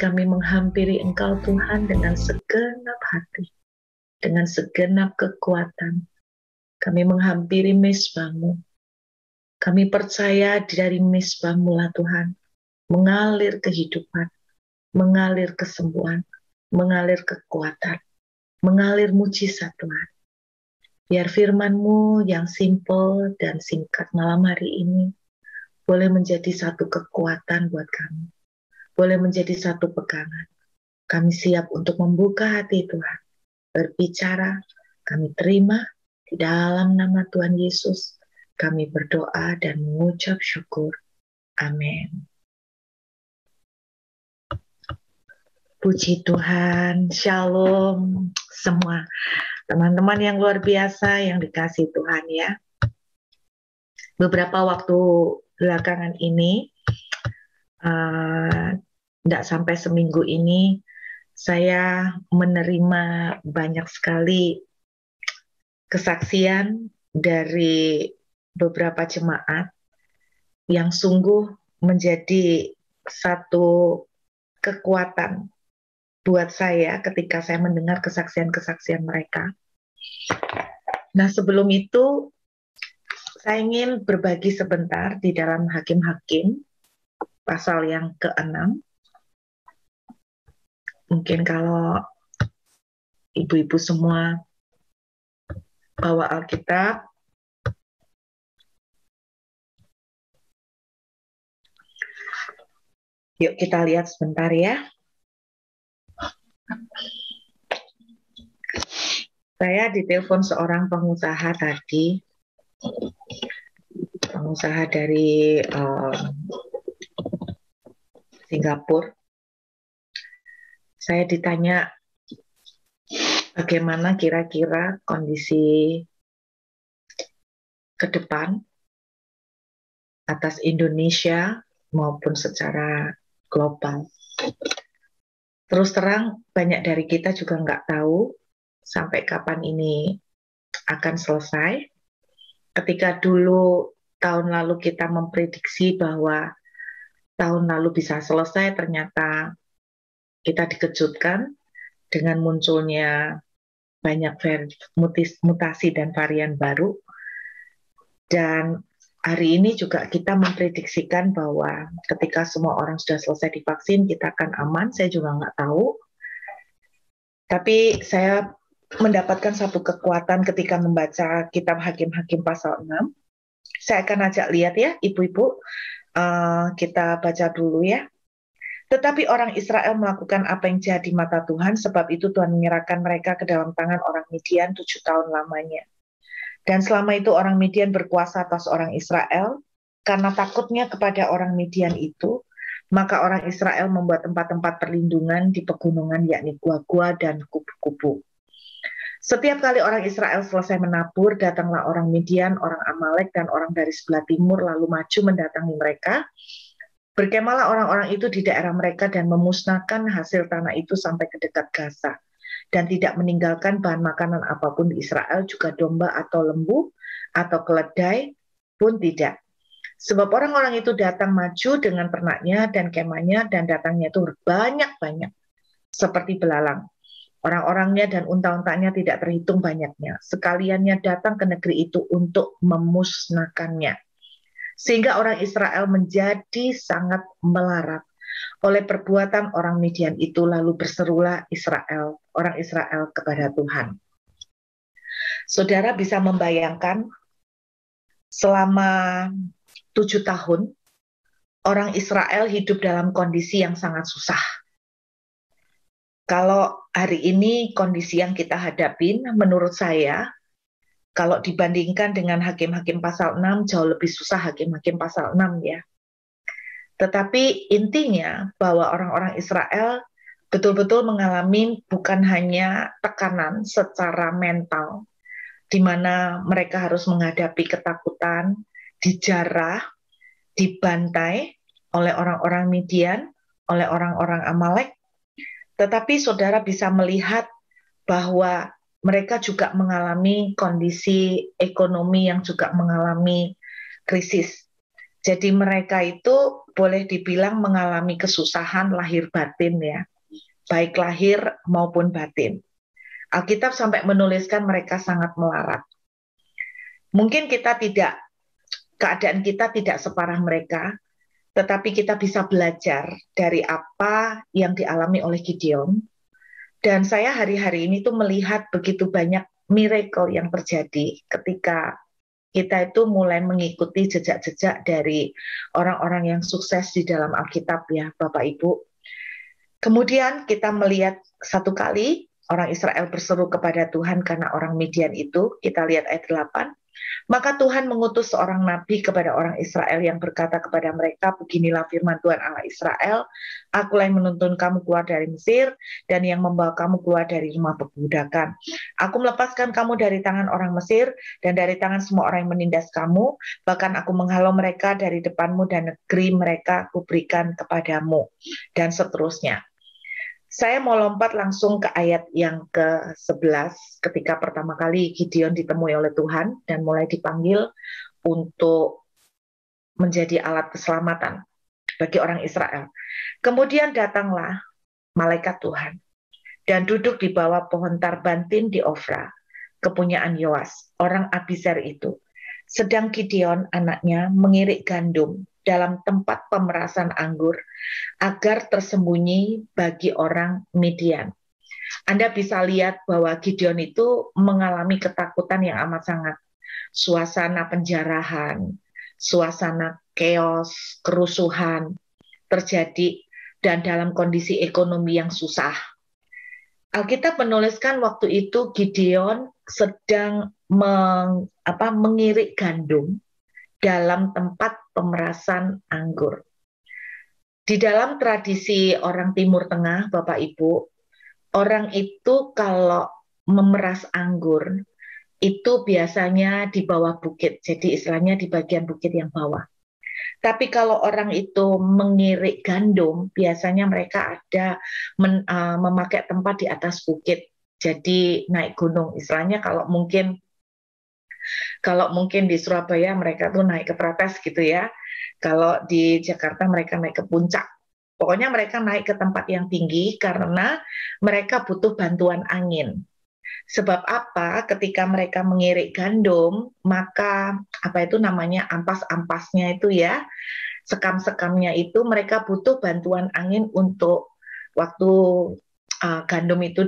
kami menghampiri Engkau Tuhan dengan segenap hati, dengan segenap kekuatan. Kami menghampiri mezbah-Mu. Kami percaya dari mezbah-Mu lah Tuhan, mengalir kehidupan, mengalir kesembuhan, mengalir kekuatan, mengalir mujizat Tuhan. Biar firman-Mu yang simple dan singkat malam hari ini boleh menjadi satu kekuatan buat kami, boleh menjadi satu pegangan. Kami siap untuk membuka hati Tuhan, berbicara, kami terima di dalam nama Tuhan Yesus. Kami berdoa dan mengucap syukur. Amin. Puji Tuhan, shalom semua teman-teman yang luar biasa yang dikasihi Tuhan ya. Beberapa waktu belakangan ini, tidak sampai seminggu ini, saya menerima banyak sekali kesaksian dari beberapa jemaat yang sungguh menjadi satu kekuatan buat saya ketika saya mendengar kesaksian-kesaksian mereka. Nah, sebelum itu saya ingin berbagi sebentar di dalam Hakim-Hakim pasal yang ke-6. Mungkin kalau ibu-ibu semua bawa Alkitab, yuk kita lihat sebentar ya. Saya ditelepon seorang pengusaha tadi, pengusaha dari Singapura. Saya ditanya bagaimana kira-kira kondisi ke depan atas Indonesia maupun secara global. Terus terang, banyak dari kita juga nggak tahu sampai kapan ini akan selesai. Ketika dulu tahun lalu kita memprediksi bahwa tahun lalu bisa selesai, ternyata kita dikejutkan dengan munculnya banyak mutasi dan varian baru. Dan hari ini juga kita memprediksikan bahwa ketika semua orang sudah selesai divaksin, kita akan aman. Saya juga nggak tahu. Tapi saya mendapatkan satu kekuatan ketika membaca kitab Hakim-Hakim pasal 6. Saya akan ajak lihat ya, ibu-ibu. Kita baca dulu ya. Tetapi orang Israel melakukan apa yang jahat di mata Tuhan, sebab itu Tuhan menyerahkan mereka ke dalam tangan orang Midian 7 tahun lamanya. Dan selama itu orang Midian berkuasa atas orang Israel, karena takutnya kepada orang Midian itu, maka orang Israel membuat tempat-tempat perlindungan di pegunungan, yakni gua-gua dan kubu-kubu. Setiap kali orang Israel selesai menabur, datanglah orang Midian, orang Amalek, dan orang dari sebelah timur, lalu maju mendatangi mereka. Berkemahlah orang-orang itu di daerah mereka dan memusnahkan hasil tanah itu sampai ke dekat Gaza. Dan tidak meninggalkan bahan makanan apapun di Israel, juga domba atau lembu atau keledai pun tidak. Sebab orang-orang itu datang maju dengan ternaknya dan kemahnya, dan datangnya itu banyak-banyak seperti belalang. Orang-orangnya dan unta-untanya tidak terhitung banyaknya. Sekaliannya datang ke negeri itu untuk memusnahkannya. Sehingga orang Israel menjadi sangat melarat oleh perbuatan orang Midian itu, lalu berserulah orang Israel kepada Tuhan. Saudara bisa membayangkan selama 7 tahun orang Israel hidup dalam kondisi yang sangat susah. Kalau hari ini kondisi yang kita hadapin, menurut saya, kalau dibandingkan dengan Hakim-Hakim pasal 6, jauh lebih susah Hakim-Hakim pasal 6 ya. Tetapi intinya bahwa orang-orang Israel betul-betul mengalami bukan hanya tekanan secara mental, di mana mereka harus menghadapi ketakutan, dijarah, dibantai oleh orang-orang Midian, oleh orang-orang Amalek, tetapi saudara bisa melihat bahwa mereka juga mengalami kondisi ekonomi yang juga mengalami krisis. Jadi mereka itu boleh dibilang mengalami kesusahan lahir batin ya, baik lahir maupun batin. Alkitab sampai menuliskan mereka sangat melarat. Mungkin keadaan kita tidak separah mereka, tetapi kita bisa belajar dari apa yang dialami oleh Gideon. Dan saya hari-hari ini tuh melihat begitu banyak miracle yang terjadi ketika kita itu mulai mengikuti jejak-jejak dari orang-orang yang sukses di dalam Alkitab ya Bapak Ibu. Kemudian kita melihat satu kali orang Israel berseru kepada Tuhan karena orang Midian itu, kita lihat ayat 8. Maka Tuhan mengutus seorang nabi kepada orang Israel yang berkata kepada mereka, beginilah firman Tuhan Allah Israel, akulah yang menuntun kamu keluar dari Mesir dan yang membawa kamu keluar dari rumah perbudakan. Aku melepaskan kamu dari tangan orang Mesir dan dari tangan semua orang yang menindas kamu, bahkan aku menghalau mereka dari depanmu dan negeri mereka kuberikan kepadamu, dan seterusnya. Saya mau lompat langsung ke ayat yang ke-11 ketika pertama kali Gideon ditemui oleh Tuhan dan mulai dipanggil untuk menjadi alat keselamatan bagi orang Israel. Kemudian datanglah malaikat Tuhan dan duduk di bawah pohon tarbantin di Ofra, kepunyaan Yoas, orang Abiezer itu. Sedang Gideon anaknya mengirik gandum dalam tempat pemerasan anggur agar tersembunyi bagi orang Midian. Anda bisa lihat bahwa Gideon itu mengalami ketakutan yang amat sangat. Suasana penjarahan, suasana chaos, kerusuhan terjadi dan dalam kondisi ekonomi yang susah. Alkitab menuliskan waktu itu Gideon sedang mengirik gandum dalam tempat pemerasan anggur. Di dalam tradisi orang Timur Tengah, Bapak Ibu, orang itu kalau memeras anggur, itu biasanya di bawah bukit, jadi istilahnya di bagian bukit yang bawah. Tapi kalau orang itu mengirik gandum, biasanya mereka ada memakai tempat di atas bukit, jadi naik gunung. Istilahnya kalau mungkin di Surabaya mereka tuh naik ke Tretes gitu ya. Kalau di Jakarta mereka naik ke puncak. Pokoknya mereka naik ke tempat yang tinggi karena mereka butuh bantuan angin. Sebab apa? Ketika mereka mengirik gandum, maka apa itu namanya ampas-ampasnya itu ya, sekam-sekamnya itu mereka butuh bantuan angin untuk waktu gandum itu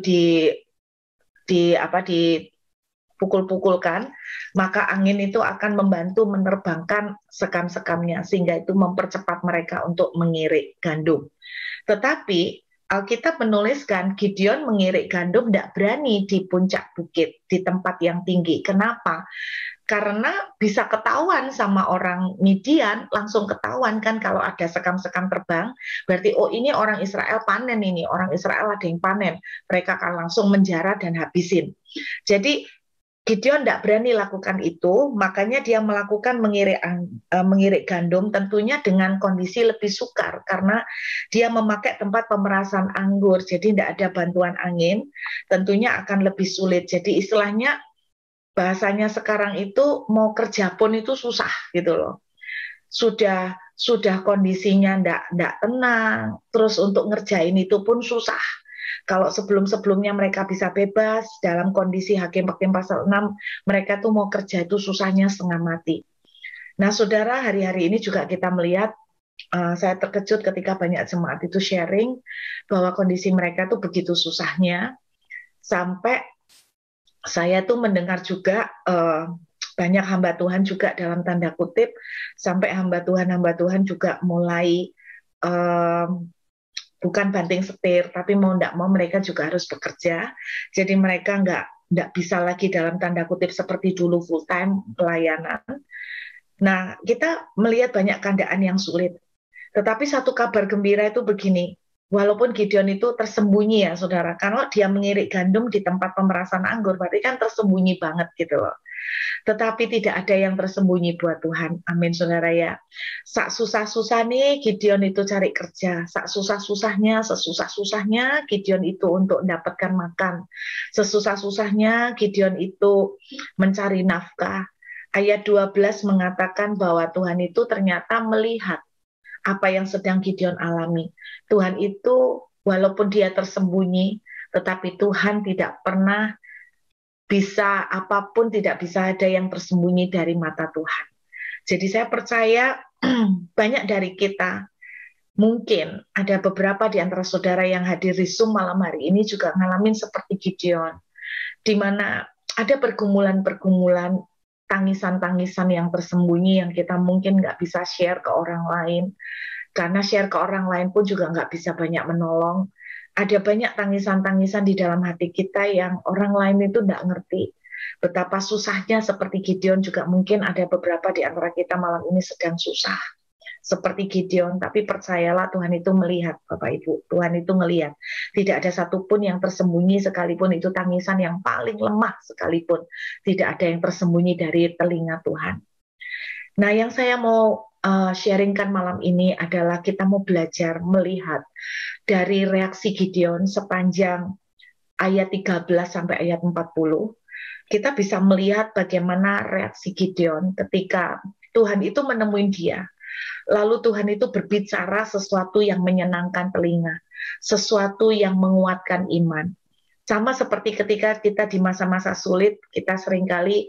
dipukul-pukulkan, maka angin itu akan membantu menerbangkan sekam-sekamnya sehingga itu mempercepat mereka untuk mengirik gandum. Tetapi Alkitab menuliskan Gideon mengirik gandum tidak berani di puncak bukit, di tempat yang tinggi. Kenapa? Karena bisa ketahuan sama orang Midian, langsung ketahuan kan kalau ada sekam-sekam terbang, berarti oh ini orang Israel panen ini, orang Israel ada yang panen. Mereka akan langsung menjara dan habisin. Jadi Gideon tidak berani lakukan itu, makanya dia melakukan mengirik gandum tentunya dengan kondisi lebih sukar karena dia memakai tempat pemerasan anggur, jadi tidak ada bantuan angin, tentunya akan lebih sulit. Jadi istilahnya bahasanya sekarang itu mau kerja pun itu susah gitu loh. Sudah kondisinya tidak tenang, terus untuk ngerjain itu pun susah. Kalau sebelum-sebelumnya mereka bisa bebas dalam kondisi Hakim pasal 6, mereka tuh mau kerja itu susahnya setengah mati. Nah, saudara, hari-hari ini juga kita melihat, saya terkejut ketika banyak jemaat itu sharing bahwa kondisi mereka tuh begitu susahnya, sampai saya tuh mendengar juga banyak hamba Tuhan juga dalam tanda kutip, sampai hamba Tuhan juga mulai bukan banting setir, tapi mau tidak mau mereka juga harus bekerja. Jadi mereka nggak bisa lagi dalam tanda kutip seperti dulu full time pelayanan. Nah, kita melihat banyak keadaan yang sulit. Tetapi satu kabar gembira itu begini, walaupun Gideon itu tersembunyi ya saudara, kalau dia mengirik gandum di tempat pemerasan anggur, berarti kan tersembunyi banget gitu loh. Tetapi tidak ada yang tersembunyi buat Tuhan. Amin saudara ya. Sak susah-susah nih Gideon itu cari kerja. Sak susah-susahnya, sesusah-susahnya Gideon itu untuk mendapatkan makan. Sesusah-susahnya Gideon itu mencari nafkah. Ayat 12 mengatakan bahwa Tuhan itu ternyata melihat apa yang sedang Gideon alami. Tuhan itu walaupun dia tersembunyi, tetapi Tuhan tidak pernah bisa apapun, tidak bisa ada yang tersembunyi dari mata Tuhan. Jadi saya percaya banyak dari kita, mungkin ada beberapa di antara saudara yang hadir di Zoom malam hari ini juga ngalamin seperti Gideon, di mana ada pergumulan-pergumulan, tangisan-tangisan yang tersembunyi yang kita mungkin nggak bisa share ke orang lain, karena share ke orang lain pun juga nggak bisa banyak menolong. Ada banyak tangisan-tangisan di dalam hati kita yang orang lain itu nggak ngerti. Betapa susahnya seperti Gideon juga mungkin ada beberapa di antara kita malam ini sedang susah. Seperti Gideon, tapi percayalah Tuhan itu melihat, Bapak Ibu. Tuhan itu melihat. Tidak ada satupun yang tersembunyi sekalipun itu tangisan yang paling lemah sekalipun. Tidak ada yang tersembunyi dari telinga Tuhan. Nah, yang saya mau sharingkan malam ini adalah kita mau belajar melihat dari reaksi Gideon sepanjang ayat 13 sampai ayat 40. Kita bisa melihat bagaimana reaksi Gideon ketika Tuhan itu menemui dia. Lalu Tuhan itu berbicara sesuatu yang menyenangkan telinga, sesuatu yang menguatkan iman. Sama seperti ketika kita di masa-masa sulit, kita seringkali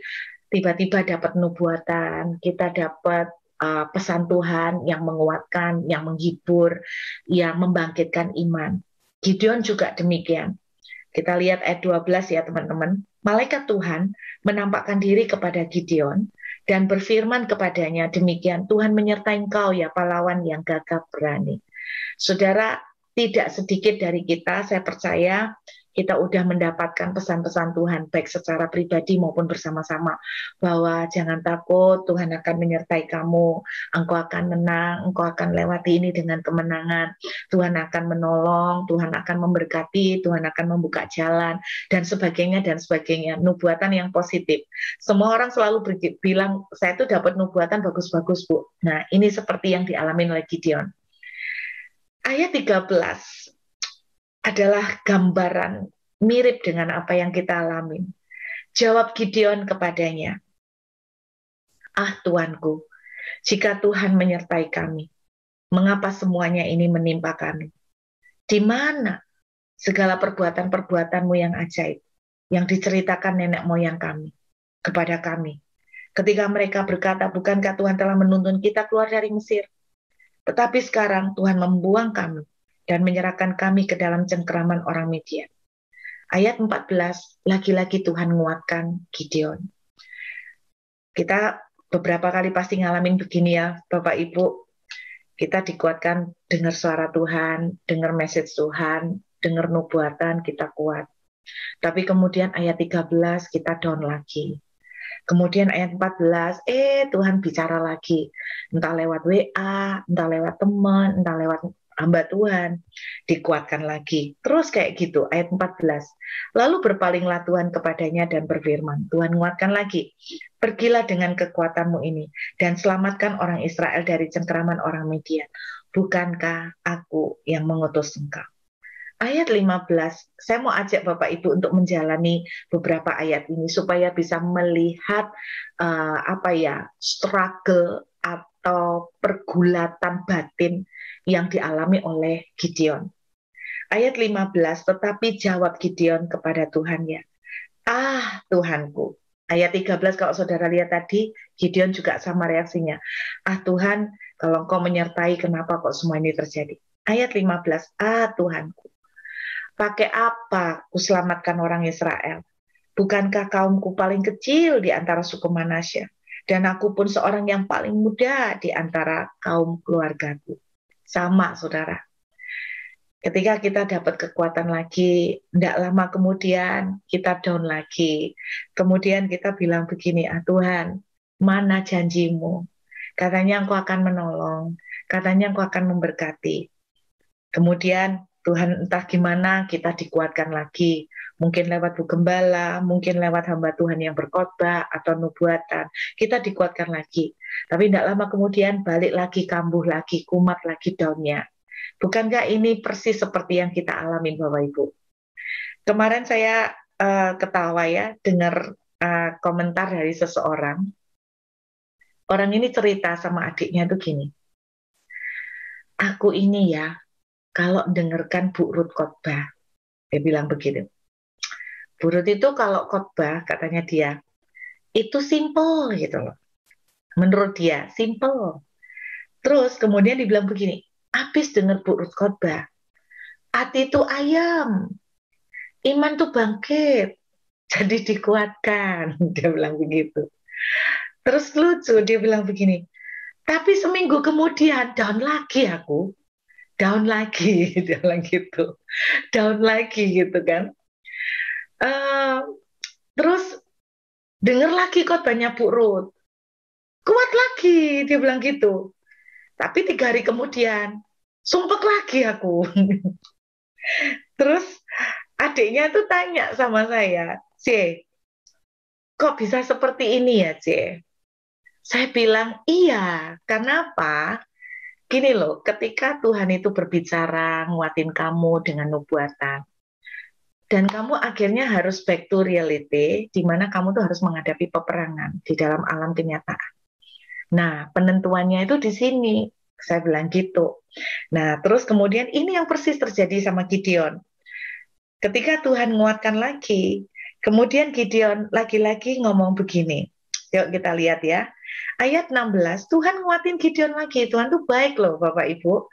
tiba-tiba dapat nubuatan, kita dapat pesan Tuhan yang menguatkan, yang menghibur, yang membangkitkan iman. Gideon juga demikian. Kita lihat ayat 12 ya teman-teman. Malaikat Tuhan menampakkan diri kepada Gideon dan berfirman kepadanya, demikian Tuhan menyertai engkau ya pahlawan yang gagah berani. Saudara, tidak sedikit dari kita, saya percaya kita udah mendapatkan pesan-pesan Tuhan, baik secara pribadi maupun bersama-sama, bahwa jangan takut, Tuhan akan menyertai kamu, engkau akan menang, engkau akan lewati ini dengan kemenangan, Tuhan akan menolong, Tuhan akan memberkati, Tuhan akan membuka jalan, dan sebagainya, dan sebagainya. Nubuatan yang positif. Semua orang selalu bilang, saya tuh dapat nubuatan bagus-bagus, Bu. Nah, ini seperti yang dialami oleh Gideon. Ayat 13 adalah gambaran mirip dengan apa yang kita alami. Jawab Gideon kepadanya, "Ah Tuanku, jika Tuhan menyertai kami, mengapa semuanya ini menimpa kami? Di mana segala perbuatan-perbuatanmu yang ajaib, yang diceritakan nenek moyang kami kepada kami? Ketika mereka berkata, bukankah Tuhan telah menuntun kita keluar dari Mesir? Tetapi sekarang Tuhan membuang kami dan menyerahkan kami ke dalam cengkeraman orang Midian." Ayat 14, lagi-lagi Tuhan menguatkan Gideon. Kita beberapa kali pasti ngalamin begini ya, Bapak Ibu. Kita dikuatkan dengar suara Tuhan, dengar message Tuhan, dengar nubuatan, kita kuat. Tapi kemudian ayat 13 kita down lagi. Kemudian ayat 14, Tuhan bicara lagi. Entah lewat WA, entah lewat teman, entah lewat hamba Tuhan, dikuatkan lagi. Terus kayak gitu, ayat 14. Lalu berpalinglah Tuhan kepadanya dan berfirman, Tuhan menguatkan lagi, pergilah dengan kekuatanmu ini, dan selamatkan orang Israel dari cengkeraman orang Midian. Bukankah aku yang mengutus engkau? Ayat 15, saya mau ajak Bapak Ibu untuk menjalani beberapa ayat ini supaya bisa melihat struggle atau pergulatan batin yang dialami oleh Gideon. Ayat 15, tetapi jawab Gideon kepada Tuhannya, "Ah Tuhanku." Ayat 13 kalau saudara lihat tadi, Gideon juga sama reaksinya. "Ah Tuhan, kalau Engkau menyertai, kenapa kok semua ini terjadi?" Ayat 15, "Ah Tuhanku, pakai apa kuselamatkan orang Israel? Bukankah kaumku paling kecil di antara suku Manasya? Dan aku pun seorang yang paling muda di antara kaum keluargaku." Sama, saudara. Ketika kita dapat kekuatan lagi, tidak lama kemudian kita down lagi. Kemudian kita bilang begini, "Ah Tuhan, mana janjimu? Katanya Engkau akan menolong, katanya Engkau akan memberkati." Kemudian Tuhan entah gimana kita dikuatkan lagi. Mungkin lewat Bu Gembala, mungkin lewat hamba Tuhan yang berkhotbah atau nubuatan. Kita dikuatkan lagi. Tapi tidak lama kemudian balik lagi, kambuh lagi, kumat lagi daunnya. Bukankah ini persis seperti yang kita alami Bapak Ibu? Kemarin saya ketawa ya dengar komentar dari seseorang. Orang ini cerita sama adiknya tuh gini, aku ini ya, kalau dengarkan Bu Ruth khotbah, dia bilang begitu. Bu Ruth itu kalau khotbah, katanya dia, itu simple gitu loh. Menurut dia, simple. Terus kemudian dibilang begini, habis dengar Bu Ruth khotbah, hati itu ayam, iman tuh bangkit, jadi dikuatkan. Dia bilang begitu. Terus lucu, dia bilang begini, tapi seminggu kemudian down lagi aku, down lagi, dia bilang gitu, down lagi gitu kan. Eh, terus denger lagi khotbahnya Bu Ruth, kuat lagi, dia bilang gitu. Tapi 3 hari kemudian, sumpek lagi aku. Terus adiknya tuh tanya sama saya, C, kok bisa seperti ini ya, C? Saya bilang, iya, karena apa? Gini loh, ketika Tuhan itu berbicara, nguatin kamu dengan nubuatan, dan kamu akhirnya harus back to reality, di mana kamu tuh harus menghadapi peperangan di dalam alam kenyataan. Nah, penentuannya itu di sini, saya bilang gitu. Nah, terus kemudian ini yang persis terjadi sama Gideon. Ketika Tuhan menguatkan lagi, kemudian Gideon lagi-lagi ngomong begini. Yuk kita lihat ya. Ayat 16, Tuhan nguatin Gideon lagi. Tuhan tuh baik loh Bapak Ibu.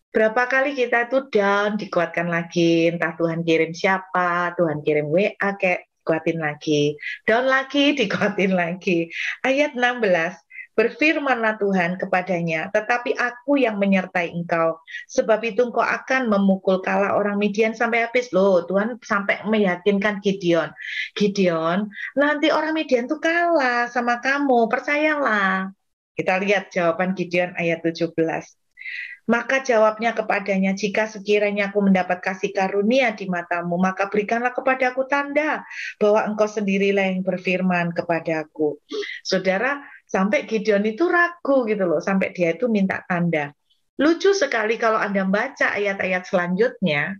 Berapa kali kita tuh down, dikuatkan lagi. Entah Tuhan kirim siapa, Tuhan kirim WA, kayak kuatin lagi. Down lagi, dikuatin lagi. Ayat 16, berfirmanlah Tuhan kepadanya, tetapi aku yang menyertai engkau. Sebab itu engkau akan memukul kala orang Midian sampai habis. Loh, Tuhan sampai meyakinkan Gideon. Gideon, nanti orang Midian tuh kalah sama kamu, percayalah. Kita lihat jawaban Gideon ayat 17. Maka jawabnya kepadanya, jika sekiranya aku mendapat kasih karunia di matamu, maka berikanlah kepadaku tanda bahwa engkau sendirilah yang berfirman kepadaku. Saudara, sampai Gideon itu ragu gitu loh, sampai dia itu minta tanda. Lucu sekali kalau Anda baca ayat-ayat selanjutnya,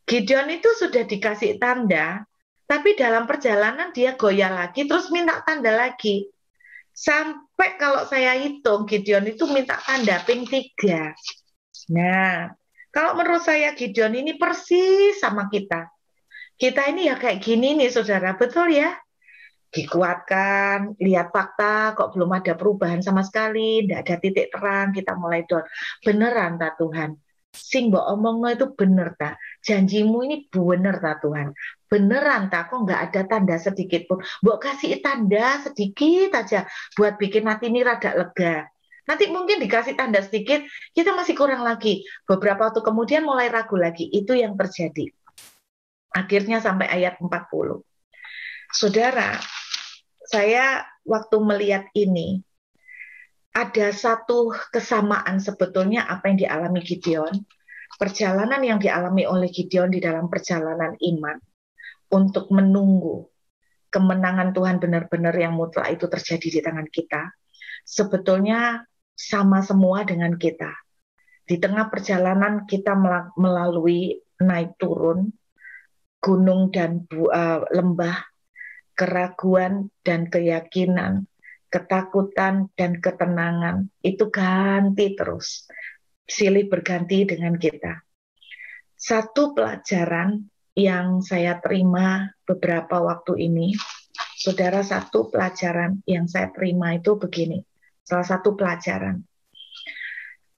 Gideon itu sudah dikasih tanda, tapi dalam perjalanan dia goyah lagi, terus minta tanda lagi. Sampai kalau saya hitung, Gideon itu minta tanda ping 3. Nah, kalau menurut saya Gideon ini persis sama kita. Kita ini ya kayak gini nih saudara, betul ya? Dikuatkan, lihat fakta, kok belum ada perubahan sama sekali, tidak ada titik terang, kita mulai down. Beneran tak Tuhan? Sing mbok omongno itu bener tak? Janjimu ini bener tak Tuhan? Beneran tak? Kok nggak ada tanda sedikit pun? Mbok kasih tanda sedikit aja buat bikin hati ini rada lega. Nanti mungkin dikasih tanda sedikit, kita masih kurang lagi. Beberapa waktu kemudian mulai ragu lagi. Itu yang terjadi. Akhirnya sampai ayat 40. Saudara, saya waktu melihat ini, ada satu kesamaan sebetulnya apa yang dialami Gideon, perjalanan yang dialami oleh Gideon di dalam perjalanan iman untuk menunggu kemenangan Tuhan benar-benar yang mutlak itu terjadi di tangan kita, sebetulnya sama semua dengan kita. Di tengah perjalanan kita melalui naik turun, gunung dan lembah, keraguan dan keyakinan, ketakutan dan ketenangan, itu ganti terus. Silih berganti dengan kita. Satu pelajaran yang saya terima beberapa waktu ini, saudara, satu pelajaran yang saya terima itu begini. Salah satu pelajaran.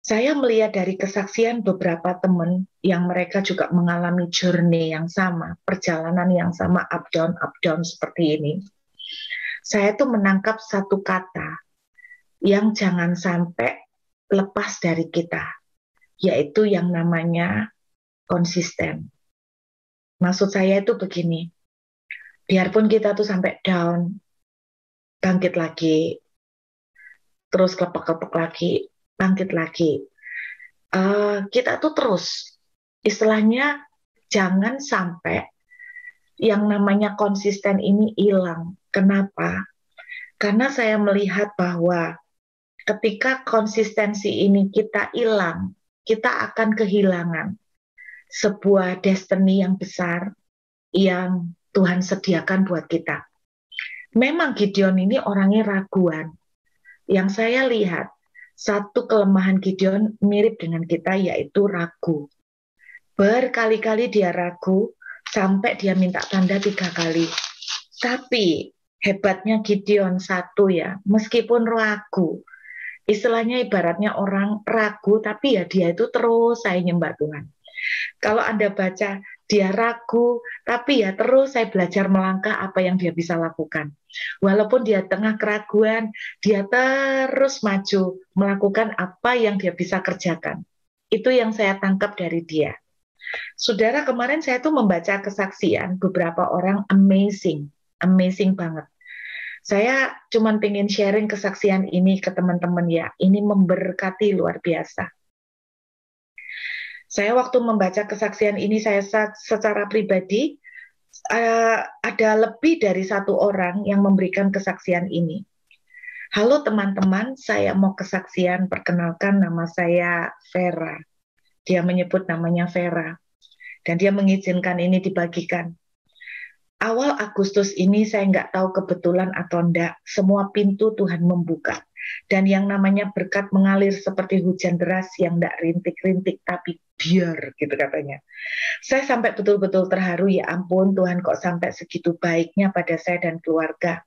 Saya melihat dari kesaksian beberapa teman yang mereka juga mengalami journey yang sama, perjalanan yang sama, up down seperti ini. Saya tuh menangkap satu kata yang jangan sampai lepas dari kita, yaitu yang namanya konsisten. Maksud saya itu begini, biarpun kita tuh sampai down, bangkit lagi, terus kelepek-kelepek lagi, bangkit lagi. Kita tuh terus, istilahnya jangan sampai yang namanya konsisten ini hilang. Kenapa? Karena saya melihat bahwa ketika konsistensi ini kita hilang, kita akan kehilangan sebuah destiny yang besar yang Tuhan sediakan buat kita. Memang Gideon ini orangnya raguan, Yang saya lihat, satu kelemahan Gideon mirip dengan kita, yaitu ragu. Berkali-kali dia ragu, sampai dia minta tanda 3 kali. Tapi hebatnya Gideon satu ya, meskipun ragu, istilahnya ibaratnya orang ragu, tapi ya dia itu terus saya nyembah Tuhan. Kalau Anda baca, dia ragu, tapi ya terus saya belajar melangkah apa yang dia bisa lakukan. Walaupun dia tengah keraguan, dia terus maju melakukan apa yang dia bisa kerjakan. Itu yang saya tangkap dari dia. Saudara, kemarin saya tuh membaca kesaksian beberapa orang amazing banget. Saya cuma pengen sharing kesaksian ini ke teman-teman ya. Ini memberkati luar biasa. Saya waktu membaca kesaksian ini, saya secara pribadi ada lebih dari 1 orang yang memberikan kesaksian ini. Halo teman-teman, saya mau kesaksian. Perkenalkan, nama saya Vera. Dia menyebut namanya Vera. Dan dia mengizinkan ini dibagikan. Awal Agustus ini saya nggak tahu kebetulan atau enggak, semua pintu Tuhan membuka. Dan yang namanya berkat mengalir seperti hujan deras yang enggak rintik-rintik, tapi biar gitu katanya. Saya sampai betul-betul terharu, ya ampun Tuhan kok sampai segitu baiknya pada saya dan keluarga.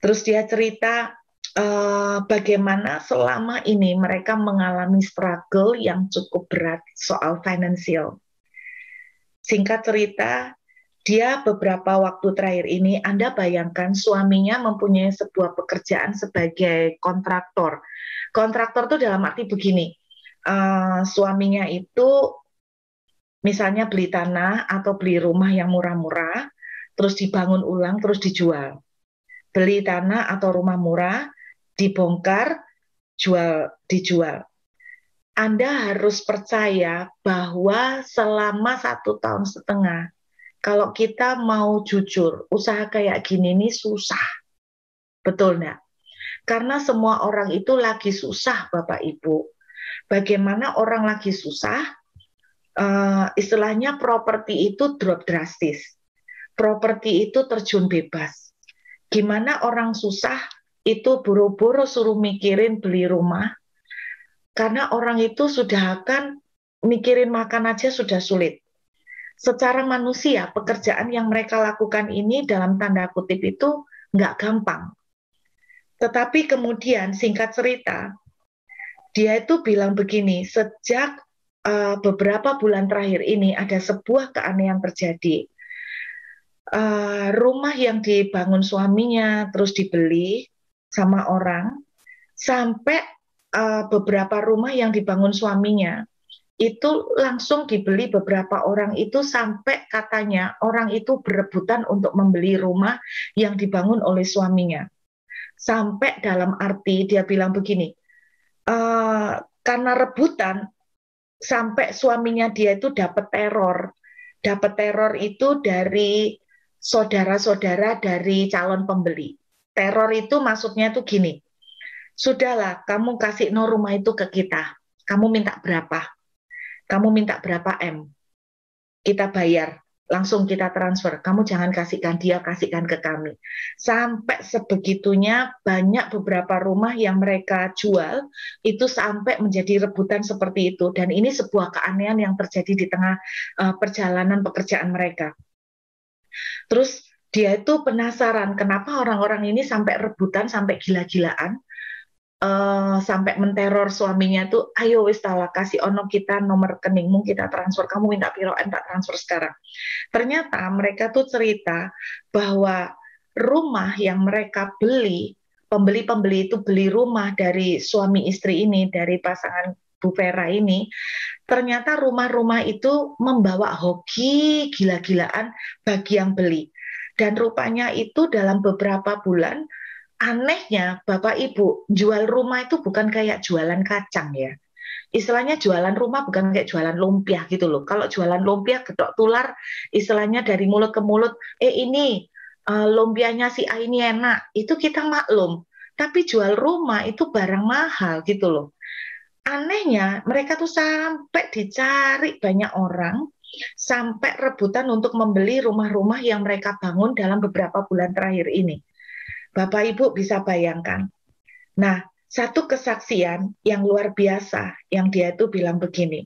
Terus dia cerita bagaimana selama ini mereka mengalami struggle yang cukup berat soal finansial. Singkat cerita, dia beberapa waktu terakhir ini, Anda bayangkan suaminya mempunyai sebuah pekerjaan sebagai kontraktor. Kontraktor itu dalam arti begini, suaminya itu misalnya beli tanah atau beli rumah yang murah-murah, terus dibangun ulang, terus dijual. Beli tanah atau rumah murah, dibongkar, dijual. Anda harus percaya bahwa selama 1,5 tahun, kalau kita mau jujur, usaha kayak gini ini susah. Betul nggak? Karena semua orang itu lagi susah, Bapak Ibu. Bagaimana orang lagi susah, istilahnya properti itu drop drastis. Properti itu terjun bebas. Gimana orang susah itu buru-buru suruh mikirin beli rumah, karena orang itu sudah akan mikirin makan aja sudah sulit. Secara manusia, pekerjaan yang mereka lakukan ini dalam tanda kutip itu nggak gampang. Tetapi kemudian singkat cerita, dia itu bilang begini, sejak beberapa bulan terakhir ini ada sebuah keanehan terjadi. Rumah yang dibangun suaminya terus dibeli sama orang, sampai beberapa rumah yang dibangun suaminya itu langsung dibeli beberapa orang itu, sampai katanya orang itu berebutan untuk membeli rumah yang dibangun oleh suaminya. Sampai dalam arti dia bilang begini, karena rebutan sampai suaminya dia itu dapat teror. Dapat teror itu dari saudara-saudara dari calon pembeli. Teror itu maksudnya tuh gini, sudahlah kamu kasih no rumah itu ke kita, kamu minta berapa? Kamu minta berapa M? Kita bayar, langsung kita transfer. Kamu jangan kasihkan dia, kasihkan ke kami. Sampai sebegitunya banyak beberapa rumah yang mereka jual, itu sampai menjadi rebutan seperti itu. Dan ini sebuah keanehan yang terjadi di tengah perjalanan pekerjaan mereka. Terus dia itu penasaran, kenapa orang-orang ini sampai rebutan, sampai gila-gilaan, sampai menteror suaminya tuh, ayo wis tala kasih ono kita nomor rekeningmu, kita transfer, kamu minta piro tak transfer sekarang. Ternyata mereka tuh cerita bahwa rumah yang mereka beli, pembeli-pembeli itu beli rumah dari suami istri ini, dari pasangan Bu Vera ini, ternyata rumah-rumah itu membawa hoki gila-gilaan bagi yang beli. Dan rupanya itu dalam beberapa bulan, anehnya Bapak Ibu, jual rumah itu bukan kayak jualan kacang ya. Istilahnya jualan rumah bukan kayak jualan lumpia gitu loh. Kalau jualan lumpia gedok tular, istilahnya dari mulut ke mulut, ini lumpianya si A ini enak, itu kita maklum. Tapi jual rumah itu barang mahal gitu loh. Anehnya mereka tuh sampai dicari banyak orang, sampai rebutan untuk membeli rumah-rumah yang mereka bangun dalam beberapa bulan terakhir ini. Bapak Ibu bisa bayangkan, Nah, satu kesaksian yang luar biasa yang dia itu bilang begini,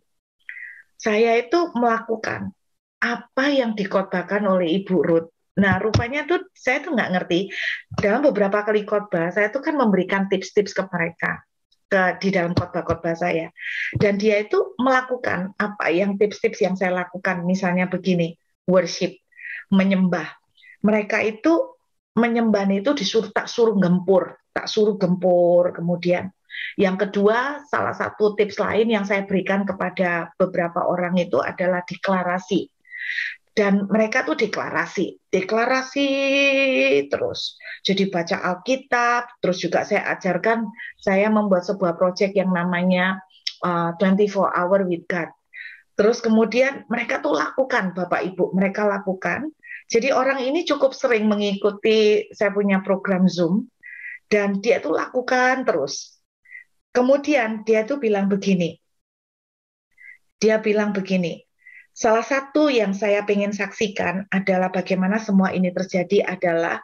saya itu melakukan apa yang dikhotbahkan oleh Ibu Ruth. Nah, rupanya tuh saya tuh nggak ngerti. Dalam beberapa kali khotbah, saya tuh kan memberikan tips-tips ke mereka di dalam khotbah-khotbah saya. Dan dia itu melakukan apa yang tips-tips yang saya lakukan. Misalnya begini, worship, menyembah. Mereka itu menyembah itu disuruh tak suruh gempur, tak suruh gempur. Kemudian yang kedua, salah satu tips lain yang saya berikan kepada beberapa orang itu adalah deklarasi. Dan mereka tuh deklarasi terus. Jadi baca Alkitab, terus juga saya ajarkan, saya membuat sebuah proyek yang namanya 24 Hour with God. Terus kemudian mereka tuh lakukan, Bapak Ibu, mereka lakukan. Jadi orang ini cukup sering mengikuti saya punya program Zoom, dan dia tuh lakukan terus. Kemudian dia bilang begini, salah satu yang saya ingin saksikan adalah bagaimana semua ini terjadi adalah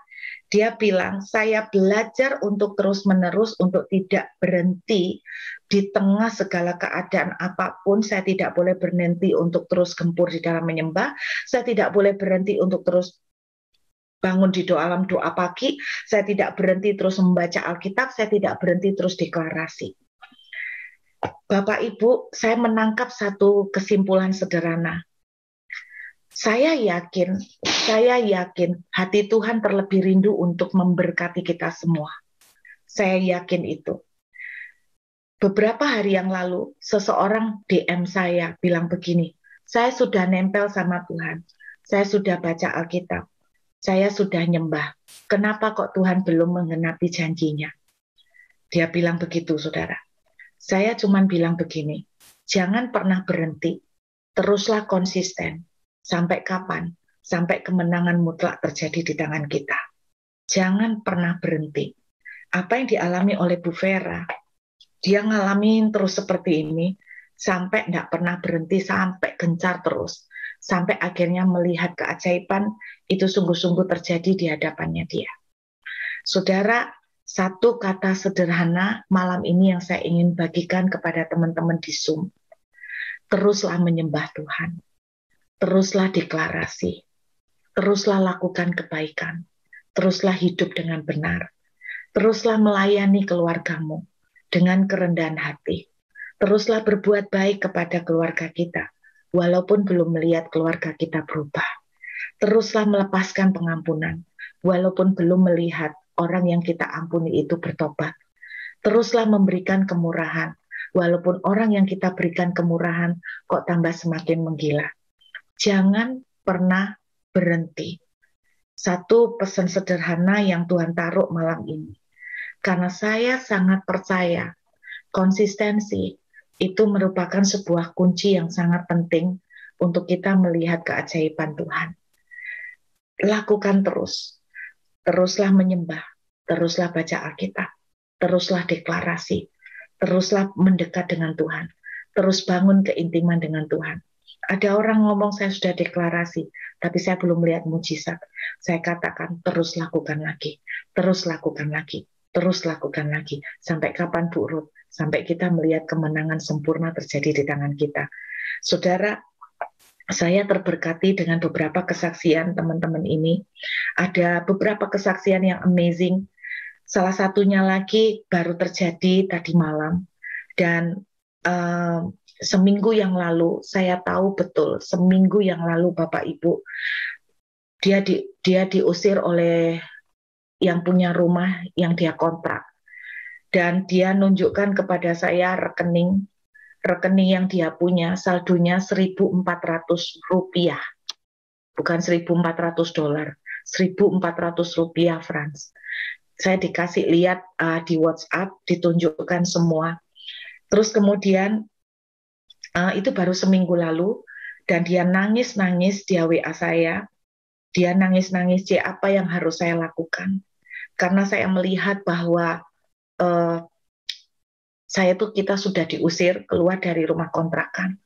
dia bilang, saya belajar untuk terus-menerus, untuk tidak berhenti di tengah segala keadaan apapun. Saya tidak boleh berhenti untuk terus gempur di dalam menyembah. Saya tidak boleh berhenti untuk terus bangun di dalam doa pagi. Saya tidak berhenti terus membaca Alkitab. Saya tidak berhenti terus deklarasi. Bapak Ibu, saya menangkap satu kesimpulan sederhana. Saya yakin hati Tuhan terlebih rindu untuk memberkati kita semua. Saya yakin itu. Beberapa hari yang lalu, seseorang DM saya bilang begini, saya sudah nempel sama Tuhan, saya sudah baca Alkitab, saya sudah nyembah. Kenapa kok Tuhan belum menggenapi janjinya? Dia bilang begitu, saudara. Saya cuma bilang begini, jangan pernah berhenti, teruslah konsisten. Sampai kapan? Sampai kemenangan mutlak terjadi di tangan kita. Jangan pernah berhenti. Apa yang dialami oleh Bu Vera, dia ngalamin terus seperti ini, sampai tidak pernah berhenti, sampai gencar terus. Sampai akhirnya melihat keajaiban, itu sungguh-sungguh terjadi di hadapannya dia. Saudara, satu kata sederhana malam ini yang saya ingin bagikan kepada teman-teman di Zoom. Teruslah menyembah Tuhan. Teruslah deklarasi, teruslah lakukan kebaikan, teruslah hidup dengan benar, teruslah melayani keluargamu dengan kerendahan hati, teruslah berbuat baik kepada keluarga kita, walaupun belum melihat keluarga kita berubah. Teruslah melepaskan pengampunan, walaupun belum melihat orang yang kita ampuni itu bertobat. Teruslah memberikan kemurahan, walaupun orang yang kita berikan kemurahan kok tambah semakin menggila. Jangan pernah berhenti. Satu pesan sederhana yang Tuhan taruh malam ini. Karena saya sangat percaya konsistensi itu merupakan sebuah kunci yang sangat penting untuk kita melihat keajaiban Tuhan. Lakukan terus. Teruslah menyembah. Teruslah baca Alkitab. Teruslah deklarasi. Teruslah mendekat dengan Tuhan. Terus bangun keintiman dengan Tuhan. Ada orang ngomong saya sudah deklarasi, tapi saya belum melihat mujizat. Saya katakan terus lakukan lagi, terus lakukan lagi, terus lakukan lagi. Sampai kapan Bu Ruth? Sampai kita melihat kemenangan sempurna terjadi di tangan kita. Saudara, saya terberkati dengan beberapa kesaksian teman-teman ini. Ada beberapa kesaksian yang amazing. Salah satunya lagi baru terjadi tadi malam. Dan seminggu yang lalu, saya tahu betul, seminggu yang lalu Bapak Ibu, dia diusir oleh yang punya rumah yang dia kontrak. Dan dia nunjukkan kepada saya rekening yang dia punya, saldonya 1.400 rupiah. Bukan 1.400 dolar, 1.400 rupiah Frans. Saya dikasih lihat di WhatsApp, ditunjukkan semua. Terus kemudian itu baru seminggu lalu, dan dia nangis-nangis, dia WA saya, dia nangis-nangis, apa yang harus saya lakukan? Karena saya melihat bahwa kita sudah diusir keluar dari rumah kontrakan.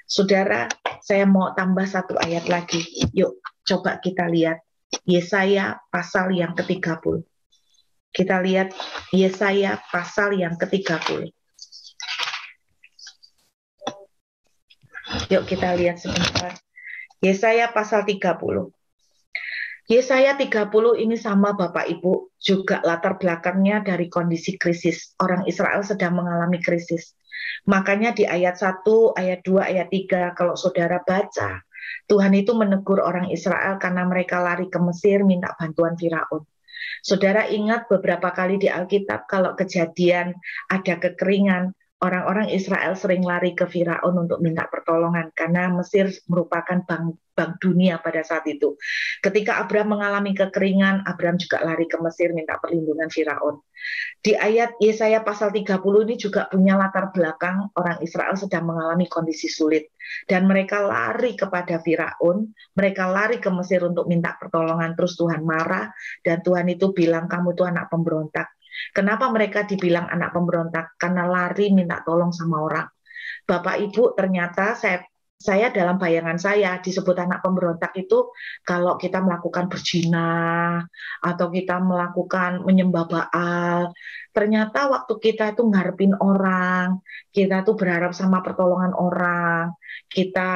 Saudara, saya mau tambah satu ayat lagi. Yuk, coba kita lihat. Yesaya pasal yang ke-30. Kita lihat Yesaya pasal yang ke-30. Yuk kita lihat sebentar. Yesaya pasal 30. Yesaya 30 ini sama Bapak Ibu, juga latar belakangnya dari kondisi krisis. Orang Israel sedang mengalami krisis. Makanya di ayat 1, ayat 2, ayat 3, kalau saudara baca, Tuhan itu menegur orang Israel karena mereka lari ke Mesir minta bantuan Firaun. Saudara ingat beberapa kali di Alkitab kalau kejadian ada kekeringan, orang-orang Israel sering lari ke Firaun untuk minta pertolongan karena Mesir merupakan bank dunia pada saat itu. Ketika Abraham mengalami kekeringan, Abraham juga lari ke Mesir minta perlindungan Firaun. Di ayat Yesaya pasal 30 ini juga punya latar belakang orang Israel sedang mengalami kondisi sulit. Dan mereka lari kepada Firaun, mereka lari ke Mesir untuk minta pertolongan, terus Tuhan marah, dan Tuhan itu bilang, kamu itu anak pemberontak. Kenapa mereka dibilang anak pemberontak? Karena lari minta tolong sama orang. Bapak Ibu, ternyata saya dalam bayangan saya disebut anak pemberontak itu kalau kita melakukan berzina atau kita melakukan menyembah Baal. Ternyata waktu kita itu ngarepin orang, kita tuh berharap sama pertolongan orang, kita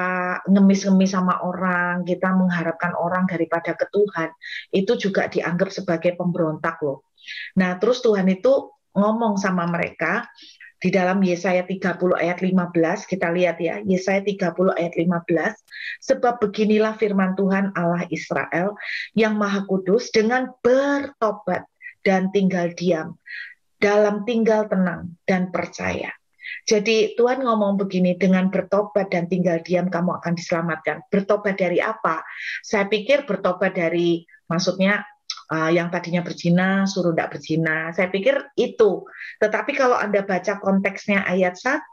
ngemis-ngemis sama orang, kita mengharapkan orang daripada ke Tuhan, itu juga dianggap sebagai pemberontak loh. Nah, terus Tuhan itu ngomong sama mereka, di dalam Yesaya 30 ayat 15, kita lihat ya, Yesaya 30 ayat 15, sebab beginilah firman Tuhan Allah Israel yang Maha Kudus, dengan bertobat dan tinggal diam, dalam tinggal tenang dan percaya. Jadi Tuhan ngomong begini, dengan bertobat dan tinggal diam kamu akan diselamatkan. Bertobat dari apa? Saya pikir bertobat dari, maksudnya yang tadinya berzina, suruh tidak berzina. Saya pikir itu. Tetapi kalau Anda baca konteksnya ayat 1,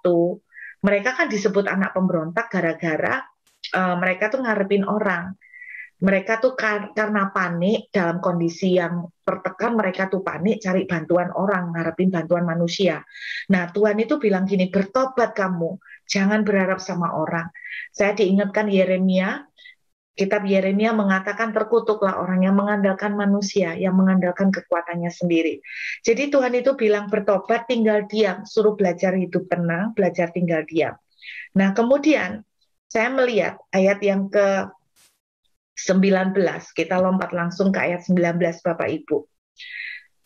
mereka kan disebut anak pemberontak gara-gara mereka tuh ngarepin orang. Mereka tuh karena panik, dalam kondisi yang tertekan, mereka tuh panik cari bantuan orang, ngarepin bantuan manusia. Nah, Tuhan itu bilang gini, bertobat kamu, jangan berharap sama orang. Saya diingatkan Yeremia, kitab Yeremia mengatakan terkutuklah orang yang mengandalkan manusia, yang mengandalkan kekuatannya sendiri. Jadi Tuhan itu bilang bertobat, tinggal diam, suruh belajar hidup tenang, belajar tinggal diam. Nah, kemudian saya melihat ayat yang ke-19, kita lompat langsung ke ayat 19 Bapak Ibu.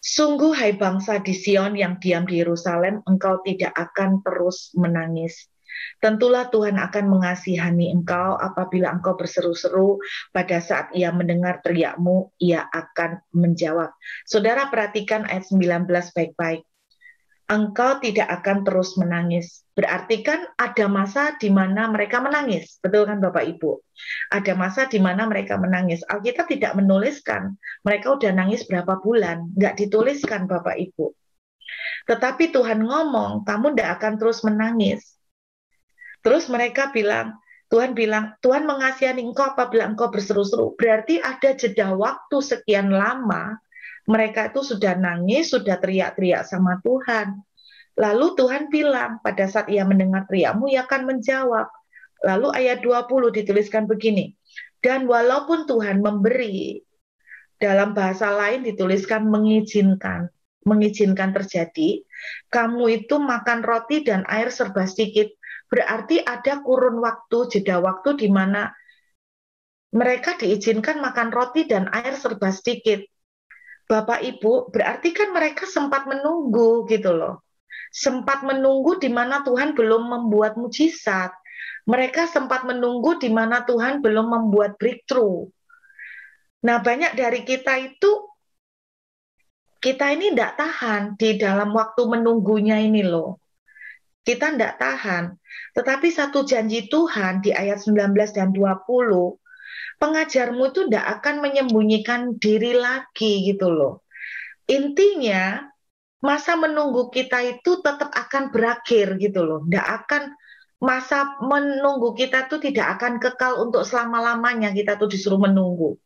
Sungguh hai bangsa di Sion yang diam di Yerusalem, engkau tidak akan terus menangis. Tentulah Tuhan akan mengasihani engkau apabila engkau berseru-seru, pada saat ia mendengar teriakmu, ia akan menjawab. Saudara perhatikan ayat 19 baik-baik. Engkau tidak akan terus menangis. Berarti kan ada masa di mana mereka menangis. Betul kan Bapak Ibu? Ada masa di mana mereka menangis. Alkitab tidak menuliskan mereka udah nangis berapa bulan. Nggak dituliskan Bapak Ibu. Tetapi Tuhan ngomong, kamu tidak akan terus menangis. Terus mereka bilang, Tuhan mengasihani engkau apabila engkau berseru-seru. Berarti ada jeda waktu sekian lama, mereka itu sudah nangis, sudah teriak-teriak sama Tuhan. Lalu Tuhan bilang, pada saat ia mendengar teriakmu, ia akan menjawab. Lalu ayat 20 dituliskan begini, dan walaupun Tuhan memberi, dalam bahasa lain dituliskan mengizinkan terjadi, kamu itu makan roti dan air serba sedikit. Berarti ada kurun waktu, jeda waktu di mana mereka diizinkan makan roti dan air serba sedikit. Bapak Ibu, berarti kan mereka sempat menunggu gitu loh. Sempat menunggu di mana Tuhan belum membuat mujizat. Mereka sempat menunggu di mana Tuhan belum membuat breakthrough. Nah, banyak dari kita ini tidak tahan di dalam waktu menunggunya ini loh. Kita tidak tahan. Tetapi satu janji Tuhan di ayat 19 dan 20, pengajarmu itu tidak akan menyembunyikan diri lagi gitu loh. Intinya, masa menunggu kita itu tetap akan berakhir gitu loh. Tidak akan, masa menunggu kita itu tidak akan kekal untuk selama-lamanya, kita tuh disuruh menunggu.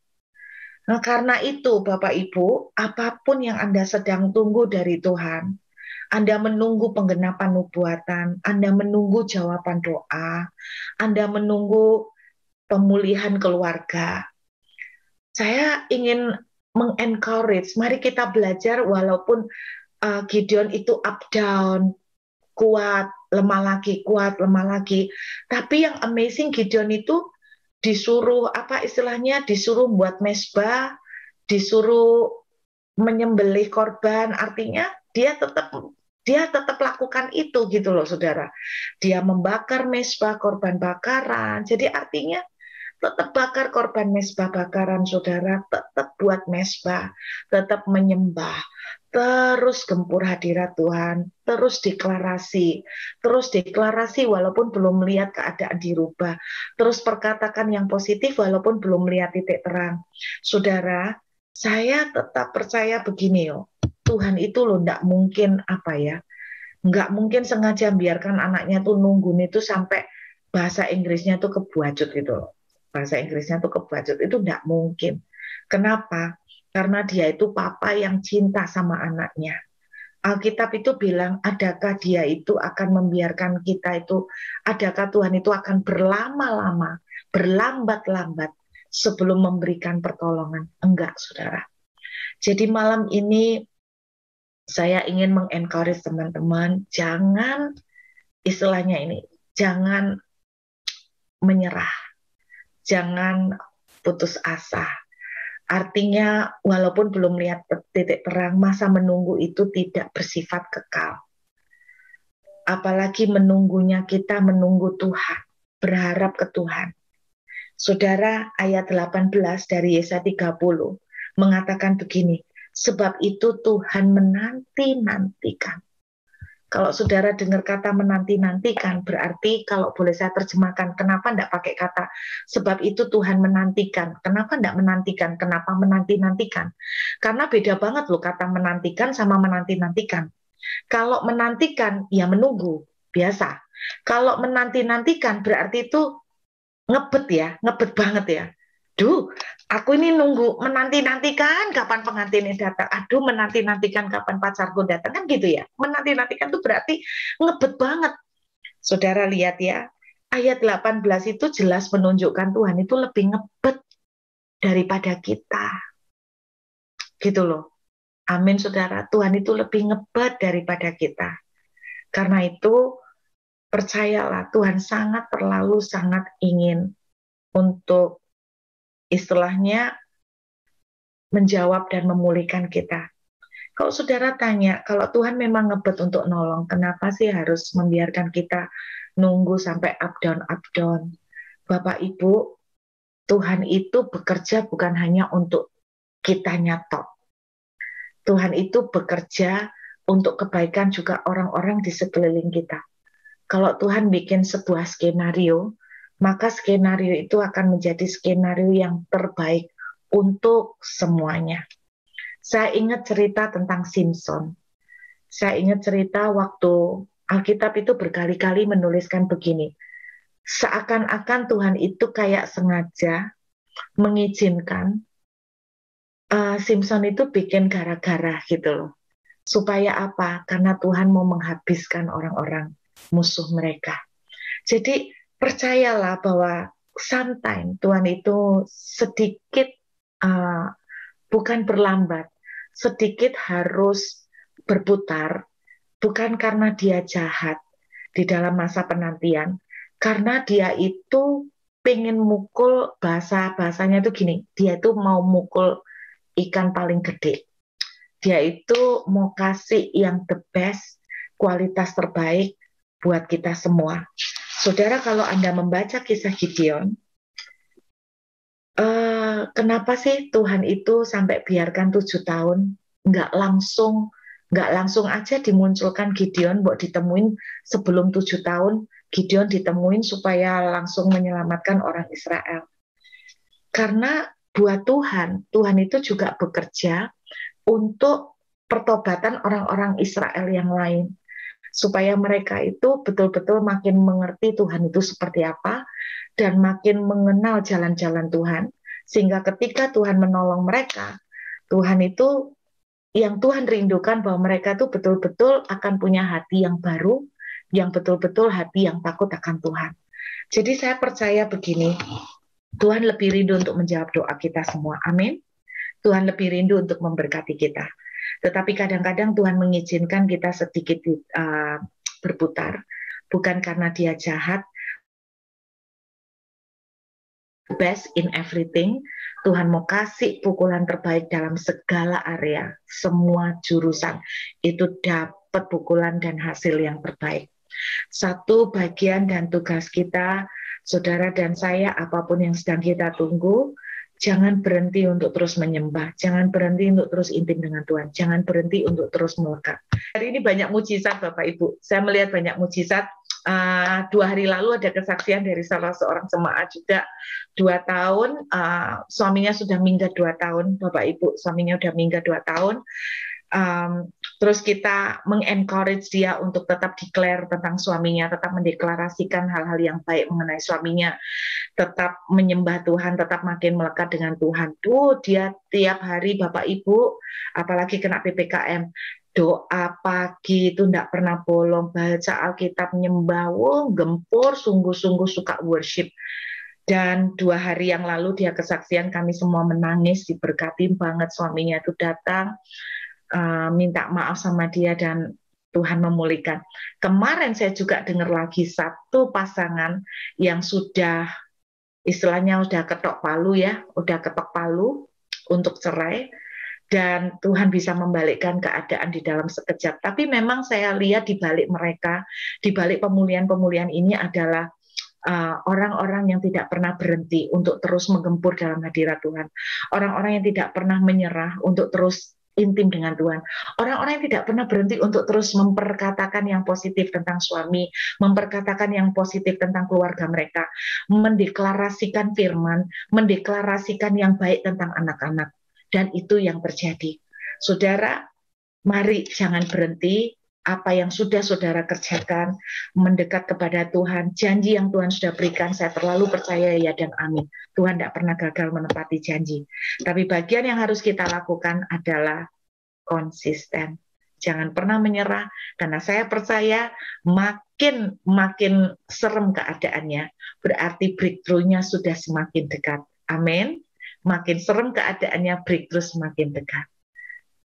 Nah, karena itu Bapak Ibu, apapun yang Anda sedang tunggu dari Tuhan, Anda menunggu penggenapan nubuatan, Anda menunggu jawaban doa, Anda menunggu pemulihan keluarga. Saya ingin mengencourage, mari kita belajar walaupun Gideon itu up down, kuat, lemah lagi, kuat, lemah lagi. Tapi yang amazing Gideon itu disuruh apa istilahnya, disuruh buat mesbah, disuruh menyembelih korban, artinya dia tetap lakukan itu gitu loh saudara. Dia membakar mesbah korban bakaran. Jadi artinya tetap bakar korban mesbah bakaran saudara, tetap buat mesbah, tetap menyembah, terus gempur hadirat Tuhan, terus deklarasi walaupun belum melihat keadaan dirubah, terus perkatakan yang positif walaupun belum melihat titik terang. Saudara, saya tetap percaya begini yo, Tuhan itu loh nggak mungkin nggak mungkin sengaja biarkan anaknya tuh nunggu itu sampai bahasa Inggrisnya tuh kebuacut gitu loh. Bahasa Inggrisnya tuh kebacut itu tidak mungkin. Kenapa? Karena dia itu papa yang cinta sama anaknya. Alkitab itu bilang, adakah dia itu akan membiarkan kita itu, adakah Tuhan itu akan berlama-lama, berlambat-lambat sebelum memberikan pertolongan? Enggak, saudara. Jadi malam ini saya ingin mengencourage teman-teman, jangan istilahnya ini, jangan menyerah. Jangan putus asa. Artinya walaupun belum lihat titik terang, masa menunggu itu tidak bersifat kekal. Apalagi menunggunya kita menunggu Tuhan, berharap ke Tuhan. Saudara, ayat 18 dari Yesaya 30 mengatakan begini, sebab itu Tuhan menanti-nantikan. Kalau saudara dengar kata menanti-nantikan, berarti kalau boleh saya terjemahkan, kenapa tidak pakai kata sebab itu Tuhan menantikan? Kenapa tidak menantikan? Kenapa menanti-nantikan? Karena beda banget loh kata menantikan sama menanti-nantikan. Kalau menantikan, ya menunggu, biasa. Kalau menanti-nantikan berarti itu ngebet banget ya. Duh, aku ini nunggu menanti-nantikan kapan pengantinnya datang. Aduh, menanti-nantikan kapan pacarku datang, kan gitu ya. Menanti-nantikan itu berarti ngebet banget. Saudara lihat ya, ayat 18 itu jelas menunjukkan Tuhan itu lebih ngebet daripada kita. Gitu loh. Amin saudara, Tuhan itu lebih ngebet daripada kita. Karena itu, percayalah Tuhan sangat ingin untuk istilahnya menjawab dan memulihkan kita. Kalau saudara tanya, kalau Tuhan memang ngebet untuk nolong, kenapa sih harus membiarkan kita nunggu sampai up down? Bapak Ibu, Tuhan itu bekerja bukan hanya untuk kita nyatok. Tuhan itu bekerja untuk kebaikan juga orang-orang di sekeliling kita. Kalau Tuhan bikin sebuah skenario, maka skenario itu akan menjadi skenario yang terbaik untuk semuanya. Saya ingat cerita tentang Simpson. Saya ingat cerita waktu Alkitab itu berkali-kali menuliskan begini. Seakan-akan Tuhan itu kayak sengaja mengizinkan Simpson itu bikin gara-gara gitu loh. Supaya apa? Karena Tuhan mau menghabiskan orang-orang musuh mereka. Jadi percayalah bahwa sometimes Tuhan itu sedikit bukan berlambat, sedikit harus berputar, bukan karena dia jahat di dalam masa penantian, karena dia itu pengen mukul, bahasanya itu gini, dia itu mau mukul ikan paling gede. Dia itu mau kasih yang the best, kualitas terbaik buat kita semua. Saudara, kalau Anda membaca kisah Gideon, kenapa sih Tuhan itu sampai biarkan 7 tahun, nggak langsung aja dimunculkan Gideon, buat ditemuin sebelum 7 tahun, Gideon ditemuin supaya langsung menyelamatkan orang Israel. Karena buat Tuhan itu juga bekerja untuk pertobatan orang-orang Israel yang lain. Supaya mereka itu betul-betul makin mengerti Tuhan itu seperti apa, dan makin mengenal jalan-jalan Tuhan, sehingga ketika Tuhan menolong mereka, Tuhan itu, yang Tuhan rindukan bahwa mereka itu betul-betul akan punya hati yang baru, yang betul-betul hati yang takut akan Tuhan. Jadi saya percaya begini, Tuhan lebih rindu untuk menjawab doa kita semua, amin. Tuhan lebih rindu untuk memberkati kita. Tetapi kadang-kadang Tuhan mengizinkan kita sedikit berputar, bukan karena Dia jahat, best in everything. Tuhan mau kasih pukulan terbaik dalam segala area, semua jurusan itu dapat pukulan dan hasil yang terbaik. Satu bagian dan tugas kita, saudara dan saya, apapun yang sedang kita tunggu, jangan berhenti untuk terus menyembah, jangan berhenti untuk terus intim dengan Tuhan, jangan berhenti untuk terus melekat. Hari ini banyak mujizat Bapak Ibu, saya melihat banyak mujizat. 2 hari lalu ada kesaksian dari salah seorang jemaat juga 2 tahun, suaminya sudah minggat 2 tahun, Bapak Ibu, suaminya sudah minggat 2 tahun. Terus kita mengencourage dia untuk tetap declare tentang suaminya, tetap mendeklarasikan hal-hal yang baik mengenai suaminya, tetap menyembah Tuhan, tetap makin melekat dengan Tuhan. Tuh dia tiap hari Bapak Ibu, apalagi kena PPKM, doa pagi itu tidak pernah bolong, baca Alkitab, nyembah, gempur, sungguh-sungguh suka worship. Dan 2 hari yang lalu dia kesaksian, kami semua menangis, diberkati banget, suaminya itu datang, minta maaf sama dia dan Tuhan memulihkan. Kemarin saya juga dengar lagi satu pasangan yang sudah istilahnya udah ketok palu ya, udah ketok palu untuk cerai, dan Tuhan bisa membalikkan keadaan di dalam sekejap. Tapi memang saya lihat di balik mereka, di balik pemulihan-pemulihan ini adalah orang-orang yang tidak pernah berhenti untuk terus menggempur dalam hadirat Tuhan. Orang-orang yang tidak pernah menyerah untuk terus intim dengan Tuhan. Orang-orang yang tidak pernah berhenti untuk terus memperkatakan yang positif tentang suami, memperkatakan yang positif tentang keluarga mereka, mendeklarasikan firman, mendeklarasikan yang baik tentang anak-anak. Dan itu yang terjadi. Saudara, mari jangan berhenti. Apa yang sudah saudara kerjakan, mendekat kepada Tuhan, janji yang Tuhan sudah berikan, saya terlalu percaya ya dan amin. Tuhan tidak pernah gagal menepati janji. Tapi bagian yang harus kita lakukan adalah konsisten. Jangan pernah menyerah, karena saya percaya makin serem keadaannya, berarti breakthrough-nya sudah semakin dekat. Amin. Makin serem keadaannya, breakthrough semakin dekat.